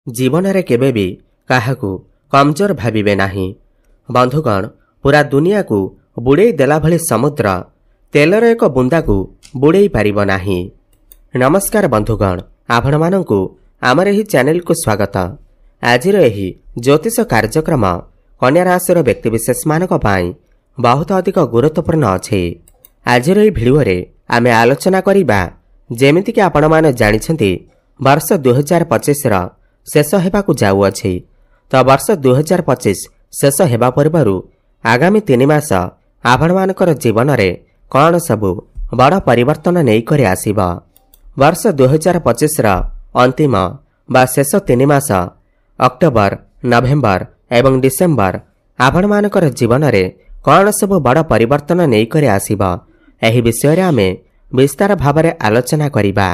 जीवन रे केबे भी काहाकू कमजोर भाविबे नाही। बंधुगण पूरा दुनिया को बुड़े देला भली समुद्र तेलर एक बुंदा को बुड़े पारिब नाही। नमस्कार बंधुगण, आपण मानंकु आमर एही चैनल को स्वागत। आजिर एही ज्योतिष कार्यक्रम कन्या राशि व्यक्तिविशेष मानक पाई बहुत अधिक गुरुत्वपूर्ण अछि। आजिर एही भिडियो रे आमे आलोचना करिबा जेमिति कि आपण माने जानिछन्ति वर्ष 2025 रा शेष हेबाकु जाउअछि। तो वर्ष 2025 शेष हेबा पूर्वरु आगामी 3 मास आपण मानकर जीवन रे कौन सबु बड़ परिवर्तन नहीं करे आसीबा। वर्ष 2025 रा अंतिम बा शेष 3 मास अक्टोबर, नवेम्बर एवं डिसेम्बर आपण मानकर जीवन रे कौन सबु बड़ परिवर्तन नहीं करे आसीबा। एही विषय रे आमे विस्तार भाबरे आलोचना करिबा।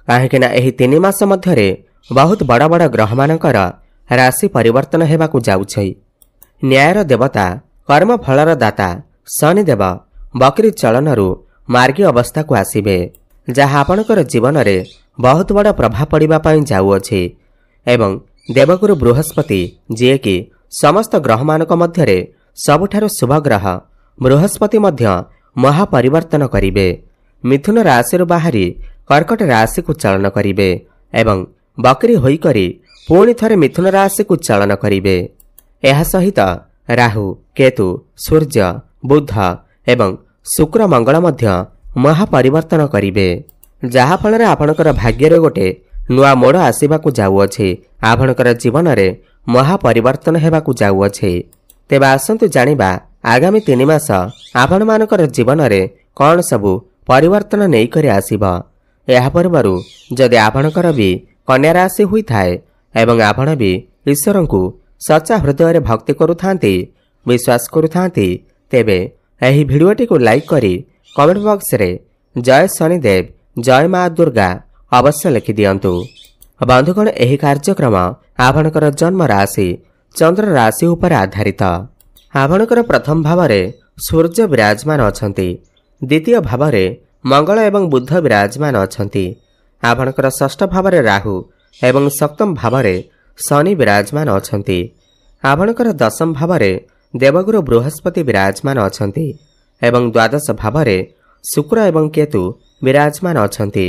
काहेकि ना एही 3 मास मध्यरे बहुत बड़ बड़ ग्रह मानकर राशि परिवर्तन हेबाकु जाउछै। न्यायर देवता कर्म फलर दाता शनि देव बकरी चलनरु मार्गी अवस्था को आसीबे, जहा आपणकर जीवन रे बहुत बड़ प्रभाव पड़िबा पई जाउअछि। एवं देवगुरु बृहस्पति जे कि समस्त ग्रह मानक मध्यरे सबुठारु शुभ ग्रह बृहस्पति मध्य महापरिवर्तन करिबे। मिथुन राशि बाहरी कर्कट राशि को चलन करिबे एवं बकरी होई करी पुणी थरे मिथुन राशि को चलन करिबे। एहा सहित राहु, केतु, सूर्य, बुध एवं शुक्र मंगल मध्य महापरिवर्तन करिबे, जहा फलरे आपणकर भाग्य रे गोटे नुआ मोड़ आसीबाकु जाउअछि। आपणकर जीवन रे महापरिवर्तन हेबाकु जाउअछि। तेबे आसंतु जानिबा आगामी 3 मास आपण मानकर जीवन रे कौन सबु परिवर्तन नहीं करे आसीबा। एहा पूर्वरु जदि आपणकर भी कन्या राशि हुई थाए एवं आपण भी ईश्वर को सच्चा हृदय रे भक्ति करुथांती, विश्वास करुथांती, तेबे एही भिडियोटी को लाइक करी कमेंट बॉक्स रे जय शनिदेव, जय मां दुर्गा अवश्य लिखि दियंतु। बंधुगण एही कार्यक्रम आपणकर जन्म राशि चंद्र राशि उपर आधारित। आपणकर प्रथम भाव रे सूर्य विराजमान अछंती, द्वितीय भाव रे मंगल एवं बुध विराजमान अछंती। आपणकर षष्ठ भाव रे राहु एवं सप्तम भाव रे शनि विराजमान अछंती। आपणकर दशम भाव रे देवगुरु बृहस्पति विराजमान अछंती एवं द्वादश भाव रे शुक्र एवं केतु विराजमान अछंती।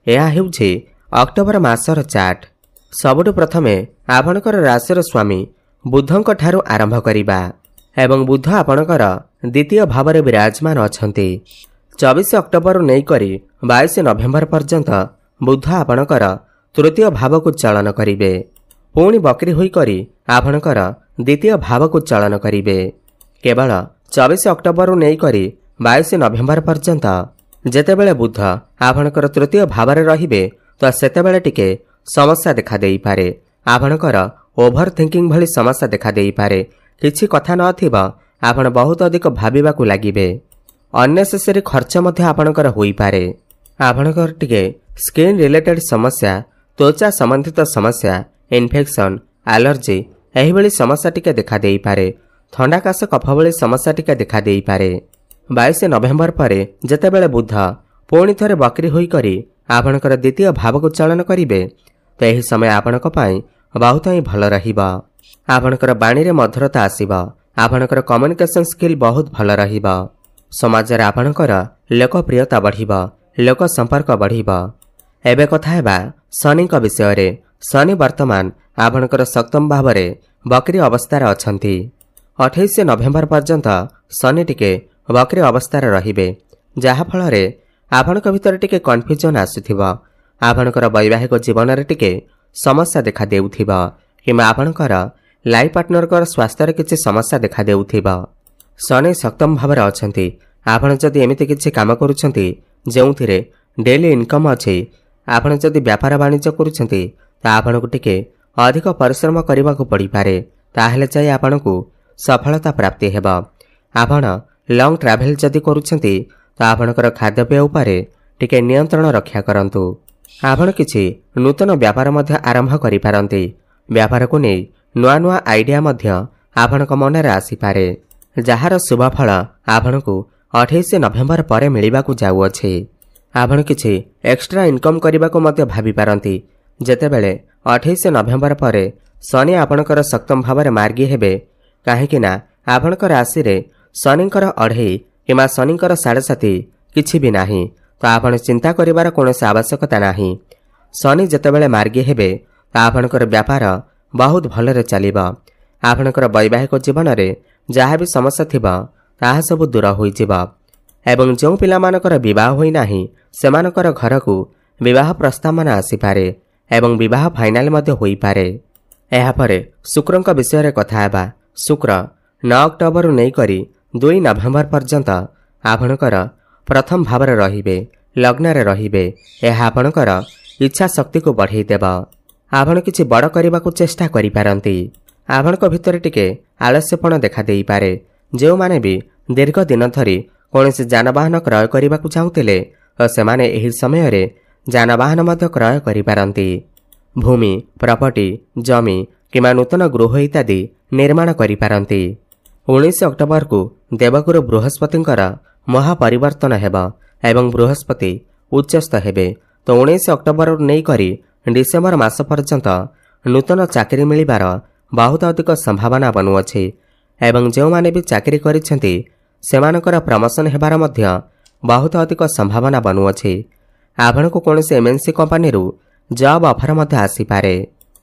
एहा हेउछि अक्टोबर मासर चार्ट। सबुठु प्रथमे आपणकर राशिर स्वामी बुधंक ठारू आरंभ करिबा एवं बुध आपणकर द्वितीय भाव रे विराजमान अछंती। 24 अक्टोबर नै करी 22 नवेम्बर पर्यंत बुध आपणकर तृतीय भाव को चलन करिबे। पुणी बकरी होई करी आपणकर द्वितीय भाव को चलन करिबे। केवल 24 अक्टोबर नै करी 22 नवेम्बर पर्यंत जेतेबेले बुध आपणकर तृतीय भाव रे रहिबे तो सेतेबेले टिके समस्या देखा देई पारे। आपणकर ओभर थिंकिंग भली समस्या देखा देई पारे। किछि कथा नथिबा आपण बहुत अधिक भाबिबा को लागिबे। अननेसेसरी खर्च मध्य आपणकर होई पारे। आपणकर टिके स्किन रिलेटेड समस्या, त्वचा संबंधित समस्या, इन्फेक्शन, एलर्जी एही भली समस्या टिके देखा देई पारे। थंडा काश कफ भली समस्या टिके देखा देई पारे। 22 नवेम्बर परे जेतेबेले बुध पुणी थरे बकरी होई करी आपणकर द्वितीय भाव को चलन करिबे तो एही समय आपणक पई बहुत ही भल रहिबा। आपणकर बाणी रे मधुरता आसीबा। आपणकर कम्युनिकेशन स्किल बहुत भल रहिबा। समाज रे आपणकर लोकप्रियता बढ़िबा, लोक संपर्क बढ़िबा। एबे कथा हेबा शनि का विषय रे। शनि वर्तमान आपणकर सप्तम भाव रे बकरी अवस्था रे अछंती। 28 नवेम्बर पर्यंत शनि टिके बकरी अवस्था रे रहिबे, जहा फल रे आपणक भितर टिके कन्फ्यूजन आसुथिबा। आपणकर वैवाहिक जीवन रे टिके समस्या देखा देउथिबा किमा आपणकर लाइफ पार्टनर कर स्वास्थ्य रे किछि समस्या देखा देउथिबा। शनि सप्तम भाव रे अछंती। आपण जदि एमिति किछि काम करूछंती जेउथिरे डेली इनकम अछि, आपण जदि व्यापार वाणिज्य करूछंती ता आपणकु टिके अधिक परिश्रम करबाकू पड़ी पारे, ताहेले चाहि आपणकु सफलता प्राप्ति हेबा। आपण लॉन्ग ट्रैवल जदि करूछंती ता आपणकर खाद्यपेय उपरे टिके नियंत्रण रक्षा करंतु। आपण किछि नूतन व्यापार मध्य आरंभ करि पारंती। व्यापार को नै नुआ नुआ आइडिया मध्य आपणक मन रे आसी पारे, जहार शुभ फल आपणकु 28 नवेम्बर परे मिलिबाकू जाउअछि। आपण किछि एक्स्ट्रा इनकम करबाकू मध्य भाबी पारंती। जेतेबेले 28 ନଭେମ୍ବର ପରେ ଶନି ଆପଣଙ୍କର ସପ୍ତମ ଭାବରେ ମାର୍ଗୀ ହେବେ। କାହିଁକିନା ଆପଣଙ୍କ ରାଶିରେ ଶନିଙ୍କର ଅଢ଼େଇ କିମ୍ବା ଶନିଙ୍କର 7.5 କିଛି ବି ନାହିଁ, ତ ଆପଣ ଚିନ୍ତା କରିବାର କୌଣସି ଆବଶ୍ୟକତା ନାହିଁ। ଶନି ଯେତେବେଳେ ମାର୍ଗୀ ହେବେ ତ ଆପଣଙ୍କର ବ୍ୟାପାର ବହୁତ ଭଲରେ ଚାଲିବ। ଆପଣଙ୍କର ବୈବାହିକ ଜୀବନରେ ଯାହା ବି ସମସ୍ୟା ଥିବ ତାହା ସବୁ ଦୂର ହୋଇଯିବ ଏବଂ ଯେଉଁ ପିଲାମାନଙ୍କର ବିବାହ ହୋଇନାହିଁ ସେମାନଙ୍କର ଘରକୁ ବିବାହ ପ୍ରସ୍ତାବମାନ ଆସିପାରେ ଏବଂ ବିବାହ ଫାଇନାଲ ମଧ୍ୟ ହୋଇପାରେ। ଏହାପରେ ଶୁକ୍ରଙ୍କ ବିଷୟରେ କଥା ହେବା। ଶୁକ୍ର 9 ଅକ୍ଟୋବରରୁ ନେଇକରି 2 ନଭେମ୍ବର ପର୍ଯ୍ୟନ୍ତ ଆପଣଙ୍କର ପ୍ରଥମ ଭାବରେ ରହିବେ, ଲଗ୍ନରେ ରହିବେ। ଏହା ଆପଣଙ୍କର ଇଚ୍ଛା ଶକ୍ତିକୁ ବଢ଼େଇ ଦେବ। ଆପଣ କିଛି ବଡ଼ କରିବାକୁ ଚେଷ୍ଟା କରିପାରନ୍ତି। ଆପଣଙ୍କ ଭିତରେ ଟିକେ ଆଳସ୍ୟପଣ ଦେଖାଦେଇପାରେ। ଯେଉଁମାନେ ବି ଦୀର୍ଘ ଦିନ ଧରି କୌଣସି ଯାନବାହନ କ୍ରୟ କରିବାକୁ ଚାହୁଁଥିଲେ ତ ସେମାନେ ଏହି ସମୟରେ ଯାନବାହନ ମଧ୍ୟ କ୍ରୟ କରିପାରନ୍ତି। ଭୂମି, ପ୍ରପର୍ଟି, ଜମି କିମ୍ବା ନୂତନ ଗୃହ ଇତ୍ୟାଦି ନିର୍ମାଣ କରିପାରନ୍ତି। 19 ଅକ୍ଟୋବରକୁ ଦେବଗୁରୁ ବୃହସ୍ପତିଙ୍କର ମହାପରିବର୍ତ୍ତନ ହେବ ଏବଂ ବୃହସ୍ପତି ଉଚ୍ଚସ୍ଥ ହେବେ। ତ 19 ଅକ୍ଟୋବରରୁ ନେଇକରି ଡିସେମ୍ବର ମାସ ପର୍ଯ୍ୟନ୍ତ ନୂତନ ଚାକିରି ମିଳିବାର ବହୁତ ଅଧିକ ସମ୍ଭାବନା ବନୁଅଛି ଏବଂ ଯେଉଁମାନେ ବି ଚାକିରି କରିଛନ୍ତି ସେମାନଙ୍କର ପ୍ରମୋସନ ହେବାର ମଧ୍ୟ ବହୁତ ଅଧିକ ସମ୍ଭାବନା ବନୁଅଛି। ଆପଣଙ୍କୁ କୌଣସି MNC କମ୍ପାନୀରୁ ଜବ୍ ଅଫର ମଧ୍ୟ ଆସିପାରେ।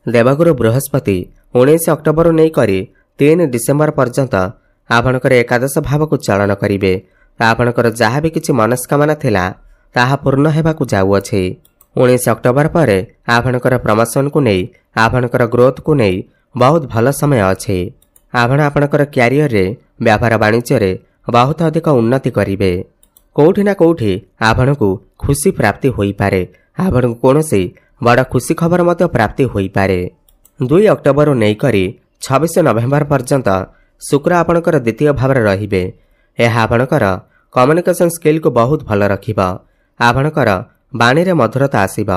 ଦେବଗୁରୁ ବୃହସ୍ପତି 19 ଅକ୍ଟୋବରରୁ ନେଇକରି 3 ଡିସେମ୍ବର ପର୍ଯ୍ୟନ୍ତ ଆପଣଙ୍କର ଏକାଦଶ ଭାବକୁ ଚାଳନ କରିବେ। ଆପଣଙ୍କର ଯାହା ବି କିଛି ମନସ୍କାମନା ଥିଲା ତାହା ପୂର୍ଣ୍ଣ ହେବାକୁ ଯାଉଅଛି। 19 ଅକ୍ଟୋବର ପରେ ଆପଣଙ୍କର ପ୍ରମୋସନକୁ ନେଇ ଆପଣଙ୍କର ଗ୍ରୋଥକୁ ନେଇ ବହୁତ ଭଲ ସମୟ ଅଛି। ଆପଣ ଆପଣଙ୍କର କ୍ୟାରିୟରରେ ବ୍ୟାପାର ବାଣିଜ୍ୟରେ ବହୁତ ଅଧିକ ଉନ୍ନତି କରିବେ। କେଉଁଠି ନା କେଉଁଠି ଆପଣଙ୍କୁ ଖୁସି ପ୍ରାପ୍ତି ହୋଇପାରେ। ଆପଣଙ୍କୁ କୌଣସି ବଡ଼ ଖୁସି ଖବର ମଧ୍ୟ ପ୍ରାପ୍ତି ହୋଇପାରେ। 2 ଅକ୍ଟୋବରରୁ ନେଇକରି 26 ନଭେମ୍ବର ପର୍ଯ୍ୟନ୍ତ ଶୁକ୍ର ଆପଣଙ୍କର ଦ୍ୱିତୀୟ ଭାବରେ ରହିବେ। ଏହା ଆପଣଙ୍କର କମ୍ୟୁନିକେସନ ସ୍କିଲ୍କୁ ବହୁତ ଭଲ ରଖିବ। ଆପଣଙ୍କର ବାଣୀରେ ମଧୁରତା ଆସିବ।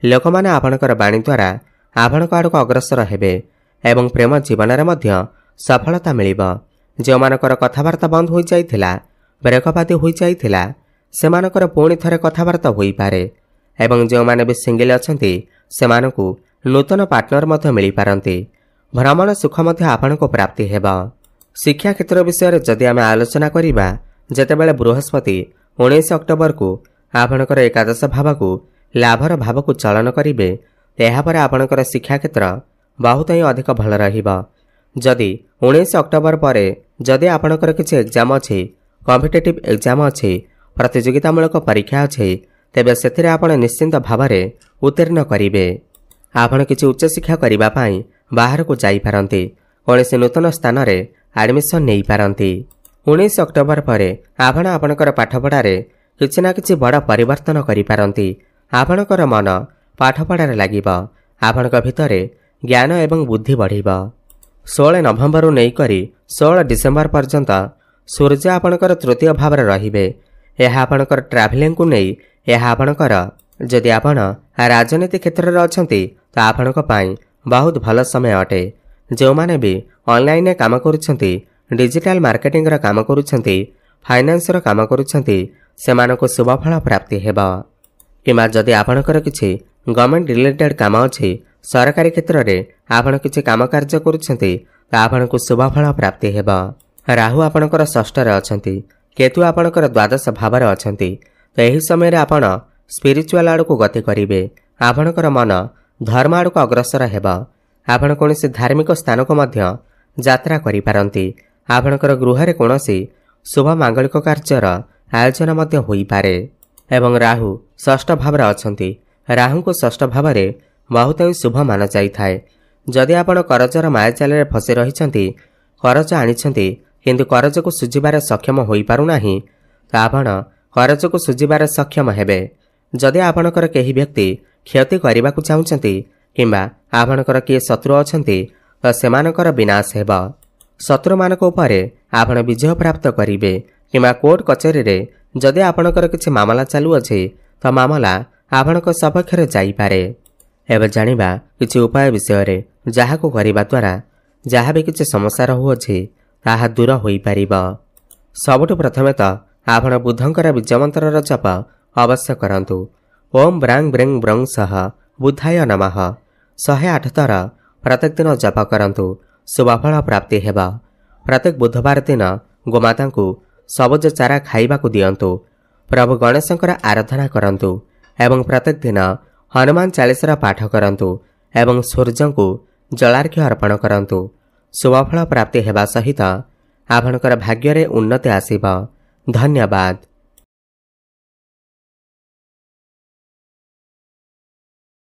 ଲୋକମାନେ ଆପଣଙ୍କର ବାଣୀ ଦ୍ୱାରା ଆପଣଙ୍କ ଆଡ଼କୁ ଅଗ୍ରସର ହେବେ ଏବଂ ପ୍ରେମ ଜୀବନରେ ମଧ୍ୟ ସଫଳତା ମିଳିବ। ଯେଉଁମାନଙ୍କର କଥାବାର୍ତ୍ତା ବନ୍ଦ ହୋଇଯାଇଥିଲା, ବ୍ରେକପାତି ହୋଇଯାଇଥିଲା, ସେମାନଙ୍କର ପୁଣି ଥରେ କଥାବାର୍ତ୍ତା ହୋଇପାରେ ଏବଂ ଯେଉଁମାନେ ବି ସିଙ୍ଗିଲ ଅଛନ୍ତି ସେମାନଙ୍କୁ ନୂତନ ପାର୍ଟନର ମଧ୍ୟ ମିଳିପାରନ୍ତି। ଭ୍ରମଣ ସୁଖ ମଧ୍ୟ ଆପଣଙ୍କୁ ପ୍ରାପ୍ତି ହେବ। ଶିକ୍ଷା କ୍ଷେତ୍ର ବିଷୟରେ ଯଦି ଆମେ ଆଲୋଚନା କରିବା, ଯେତେବେଳେ ବୃହସ୍ପତି 19 ଅକ୍ଟୋବରକୁ ଆପଣଙ୍କର ଏକାଦଶ ଭାବକୁ ଲାଭର ଭାବକୁ ଚାଳନ କରିବେ, ଏହାପରେ ଆପଣଙ୍କର ଶିକ୍ଷା କ୍ଷେତ୍ର ବହୁତ ହିଁ ଅଧିକ ଭଲ ରହିବ। ଯଦି 19 ଅକ୍ଟୋବର ପରେ ଯଦି ଆପଣଙ୍କର କିଛି ଏକ୍ଜାମ ଅଛି, କମ୍ପିଟେଟିଭ୍ ଏକ୍ଜାମ ଅଛି, ପ୍ରତିଯୋଗିତାମୂଳକ ପରୀକ୍ଷା ଅଛି, ତେବେ ସେଥିରେ ଆପଣ ନିଶ୍ଚିନ୍ତ ଭାବରେ ଉତ୍ତୀର୍ଣ୍ଣ କରିବେ। ଆପଣ କିଛି ଉଚ୍ଚଶିକ୍ଷା କରିବା ପାଇଁ ବାହାରକୁ ଯାଇପାରନ୍ତି। କୌଣସି ନୂତନ ସ୍ଥାନରେ ଆଡମିସନ୍ ନେଇପାରନ୍ତି। 19 ଅକ୍ଟୋବର ପରେ ଆପଣ ଆପଣଙ୍କର ପାଠପଢ଼ାରେ କିଛି ନା କିଛି ବଡ଼ ପରିବର୍ତ୍ତନ କରିପାରନ୍ତି। ଆପଣଙ୍କର ମନ ପାଠପଢ଼ାରେ ଲାଗିବ। ଆପଣଙ୍କ ଭିତରେ ଜ୍ଞାନ ଏବଂ ବୁଦ୍ଧି ବଢ଼ିବ। 16 ନଭେମ୍ବରରୁ ନେଇକରି 16 ଡିସେମ୍ବର ପର୍ଯ୍ୟନ୍ତ ସୂର୍ଯ୍ୟ ଆପଣଙ୍କର ତୃତୀୟ ଭାବରେ ରହିବେ। ଏହା ଆପଣଙ୍କର ଟ୍ରାଭେଲିଂକୁ ନେଇ ଏହା ଆପଣଙ୍କର ଯଦି ଆପଣ ରାଜନୀତି କ୍ଷେତ୍ରରେ ଅଛନ୍ତି ତ ଆପଣଙ୍କ ପାଇଁ ବହୁତ ଭଲ ସମୟ ଅଟେ। ଯେଉଁମାନେ ବି ଅନଲାଇନରେ କାମ କରୁଛନ୍ତି, ଡିଜିଟାଲ ମାର୍କେଟିଂର କାମ କରୁଛନ୍ତି, ଫାଇନାନ୍ସର କାମ କରୁଛନ୍ତି, ସେମାନଙ୍କୁ ଶୁଭଫଳ ପ୍ରାପ୍ତି ହେବ। କିମ୍ବା ଯଦି ଆପଣଙ୍କର କିଛି ଗଭର୍ଣ୍ଣମେଣ୍ଟ ରିଲେଟେଡ୍ କାମ ଅଛି, ସରକାରୀ କ୍ଷେତ୍ରରେ ଆପଣ କିଛି କାମ କାର୍ଯ୍ୟ କରୁଛନ୍ତି, ତ ଆପଣଙ୍କୁ ଶୁଭଫଳ ପ୍ରାପ୍ତି ହେବ। ରାହୁ ଆପଣଙ୍କର ଷଷ୍ଠରେ ଅଛନ୍ତି, କେତୁ ଆପଣଙ୍କର ଦ୍ୱାଦଶ ଭାବରେ ଅଛନ୍ତି। ତ ଏହି ସମୟରେ ଆପଣ ସ୍ପିରିଚୁଆଲ ଆଡ଼କୁ ଗତି କରିବେ। ଆପଣଙ୍କର ମନ ଧର୍ମ ଆଡ଼କୁ ଅଗ୍ରସର ହେବ। ଆପଣ କୌଣସି ଧାର୍ମିକ ସ୍ଥାନକୁ ମଧ୍ୟ ଯାତ୍ରା କରିପାରନ୍ତି। ଆପଣଙ୍କର ଗୃହରେ କୌଣସି ଶୁଭ ମାଙ୍ଗଳିକ କାର୍ଯ୍ୟର ଆୟୋଜନ ମଧ୍ୟ ହୋଇପାରେ ଏବଂ ରାହୁ ଷଷ୍ଠ ଭାବରେ ଅଛନ୍ତି। ରାହୁଙ୍କୁ ଷଷ୍ଠ ଭାବରେ ବହୁତ ହିଁ ଶୁଭ ମାନାଯାଇଥାଏ। ଯଦି ଆପଣ କରଜର ମାୟାଜାଲରେ ଫସି ରହିଛନ୍ତି, କରଜ ଆଣିଛନ୍ତି କିନ୍ତୁ କରଜକୁ ସୁଝିବାରେ ସକ୍ଷମ ହୋଇପାରୁନାହିଁ, ତ ଆପଣ କରଜକୁ ସୁଝିବାରେ ସକ୍ଷମ ହେବେ। ଯଦି ଆପଣଙ୍କର କେହି ବ୍ୟକ୍ତି କ୍ଷତି କରିବାକୁ ଚାହୁଁଛନ୍ତି କିମ୍ବା ଆପଣଙ୍କର କିଏ ଶତ୍ରୁ ଅଛନ୍ତି, ତ ସେମାନଙ୍କର ବିନାଶ ହେବ। ଶତ୍ରୁମାନଙ୍କ ଉପରେ ଆପଣ ବିଜୟ ପ୍ରାପ୍ତ କରିବେ କିମ୍ବା କୋର୍ଟ କଚେରୀରେ ଯଦି ଆପଣଙ୍କର କିଛି ମାମଲା ଚାଲୁଅଛି, ତ ମାମଲା ଆପଣଙ୍କ ସପକ୍ଷରେ ଯାଇପାରେ। ଏବେ ଜାଣିବା କିଛି ଉପାୟ ବିଷୟରେ, ଯାହାକୁ କରିବା ଦ୍ୱାରା ଯାହା ବି କିଛି ସମସ୍ୟା ରହୁଅଛି ତାହା ଦୂର ହୋଇପାରିବ। ସବୁଠୁ ପ୍ରଥମେ ତ ଆପଣ ବୁଦ୍ଧଙ୍କର ବୀଜମନ୍ତ୍ରର ଜପ ଅବଶ୍ୟ କରନ୍ତୁ। ଓମ୍ ବ୍ରାଂ ବ୍ରେଂ ବ୍ରଂ ସହ ବୁଦ୍ଧାୟ ନମଃ। 108 ଥର ପ୍ରତ୍ୟେକ ଦିନ ଜପ କରନ୍ତୁ। ଶୁଭଫଳ ପ୍ରାପ୍ତି ହେବ। ପ୍ରତ୍ୟେକ ବୁଧବାର ଦିନ ଗୋମାତାଙ୍କୁ ସବୁଜ ଚାରା ଖାଇବାକୁ ଦିଅନ୍ତୁ। ପ୍ରଭୁ ଗଣେଶଙ୍କର ଆରାଧନା କରନ୍ତୁ ଏବଂ ପ୍ରତ୍ୟେକ ଦିନ ହନୁମାନ ଚାଳିଶାର ପାଠ କରନ୍ତୁ ଏବଂ ସୂର୍ଯ୍ୟଙ୍କୁ ଜଳାର୍ଘ୍ୟ ଅର୍ପଣ କରନ୍ତୁ। ଶୁଭଫଳ ପ୍ରାପ୍ତି ହେବା ସହିତ ଆପଣଙ୍କର ଭାଗ୍ୟରେ ଉନ୍ନତି ଆସିବ। ଧନ୍ୟବାଦ।